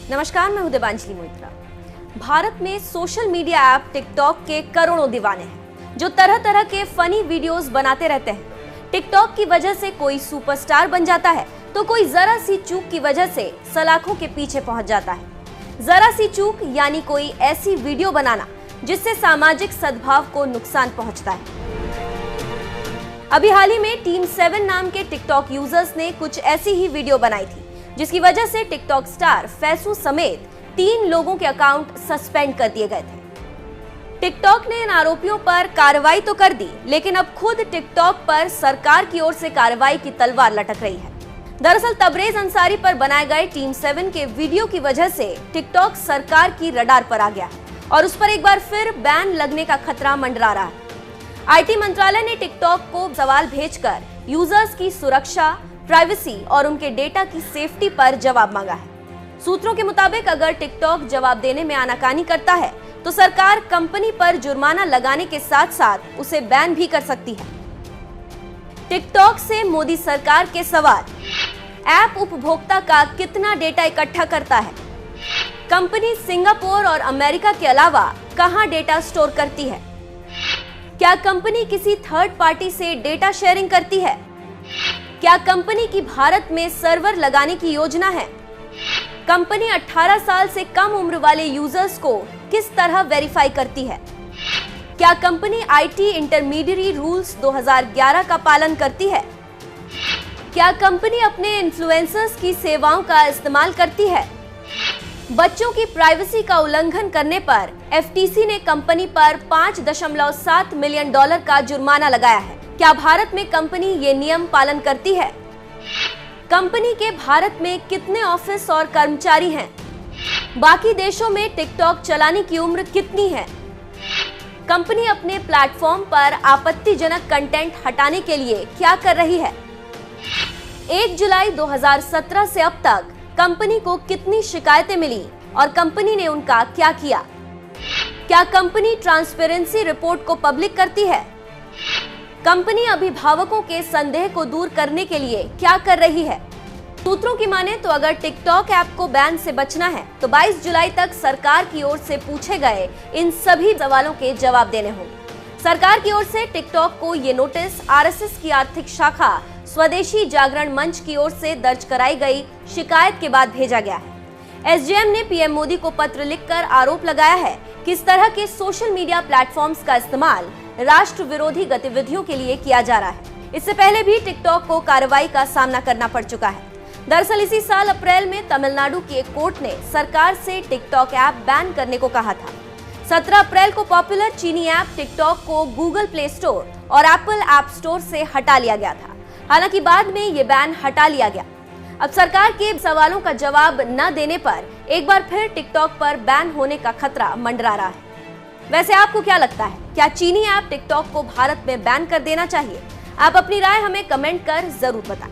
नमस्कार, मैं हूं देवांजलि मोइत्रा। भारत में सोशल मीडिया ऐप टिकटॉक के करोड़ों दीवाने हैं जो तरह तरह के फनी वीडियोस बनाते रहते हैं। टिकटॉक की वजह से कोई सुपरस्टार बन जाता है तो कोई जरा सी चूक की वजह से सलाखों के पीछे पहुंच जाता है। जरा सी चूक यानी कोई ऐसी वीडियो बनाना जिससे सामाजिक सद्भाव को नुकसान पहुंचता है। अभी हाल ही में टीम 7 नाम के टिकटॉक यूजर्स ने कुछ ऐसी ही वीडियो बनाई थी जिसकी वजह से टिकटॉक स्टार फैसू समेत 3 लोगों के अकाउंट सस्पेंड कर दिए गए थे। टिकटॉक ने इन आरोपियों पर कार्रवाई तो कर दी, लेकिन अब खुद टिकटॉक पर सरकार की ओर से कार्रवाई की तलवार लटक रही है। दरअसल तबरेज अंसारी पर बनाए गए टीम 7 के वीडियो की वजह से टिकटॉक सरकार की रडार पर आ गया है और उस पर एक बार फिर बैन लगने का खतरा मंडरा रहा है। आईटी मंत्रालय ने टिकटॉक को सवाल भेजकर यूजर्स की सुरक्षा, प्राइवेसी और उनके डेटा की सेफ्टी पर जवाब मांगा है। सूत्रों के मुताबिक अगर टिकटॉक जवाब देने में आनाकानी करता है तो सरकार कंपनी पर जुर्माना लगाने के साथ साथ उसे बैन भी कर सकती है। टिकटॉक से मोदी सरकार के सवाल। ऐप उपभोक्ता का कितना डेटा इकट्ठा करता है? कंपनी सिंगापुर और अमेरिका के अलावा कहां डेटा स्टोर करती है? क्या कंपनी किसी थर्ड पार्टी से डेटा शेयरिंग करती है? क्या कंपनी की भारत में सर्वर लगाने की योजना है? कंपनी 18 साल से कम उम्र वाले यूजर्स को किस तरह वेरीफाई करती है? क्या कंपनी आईटी इंटरमीडिएट रूल्स 2011 का पालन करती है? क्या कंपनी अपने इन्फ्लुएंसर्स की सेवाओं का इस्तेमाल करती है? बच्चों की प्राइवेसी का उल्लंघन करने पर एफटीसी ने कंपनी पर $5.7 मिलियन का जुर्माना लगाया है। क्या भारत में कंपनी ये नियम पालन करती है? कंपनी के भारत में कितने ऑफिस और कर्मचारी हैं? बाकी देशों में टिकटॉक चलाने की उम्र कितनी है? कंपनी अपने प्लेटफॉर्म पर आपत्तिजनक कंटेंट हटाने के लिए क्या कर रही है? 1 जुलाई 2017 से अब तक कंपनी को कितनी शिकायतें मिली और कंपनी ने उनका क्या किया? क्या कंपनी ट्रांसपेरेंसी रिपोर्ट को पब्लिक करती है? कंपनी अभिभावकों के संदेह को दूर करने के लिए क्या कर रही है? सूत्रों की माने तो अगर टिकटॉक ऐप को बैन से बचना है तो 22 जुलाई तक सरकार की ओर से पूछे गए इन सभी सवालों के जवाब देने होंगे। सरकार की ओर से टिकटॉक को ये नोटिस आरएसएस की आर्थिक शाखा स्वदेशी जागरण मंच की ओर से दर्ज कराई गई शिकायत के बाद भेजा गया है। एसजेएम ने पीएम मोदी को पत्र लिखकर आरोप लगाया है कि इस तरह के सोशल मीडिया प्लेटफॉर्म्स का इस्तेमाल राष्ट्र विरोधी गतिविधियों के लिए किया जा रहा है। इससे पहले भी टिकटॉक को कार्रवाई का सामना करना पड़ चुका है। दरअसल इसी साल अप्रैल में तमिलनाडु की एक कोर्ट ने सरकार से टिकटॉक ऐप बैन करने को कहा था। 17 अप्रैल को पॉपुलर चीनी ऐप टिकटॉक को गूगल प्ले स्टोर और एप्पल ऐप स्टोर से हटा लिया गया था। हालांकि बाद में ये बैन हटा लिया गया। अब सरकार के सवालों का जवाब न देने पर एक बार फिर टिकटॉक पर बैन होने का खतरा मंडरा रहा है। वैसे आपको क्या लगता है, क्या चीनी ऐप टिकटॉक को भारत में बैन कर देना चाहिए? आप अपनी राय हमें कमेंट कर जरूर बताएं।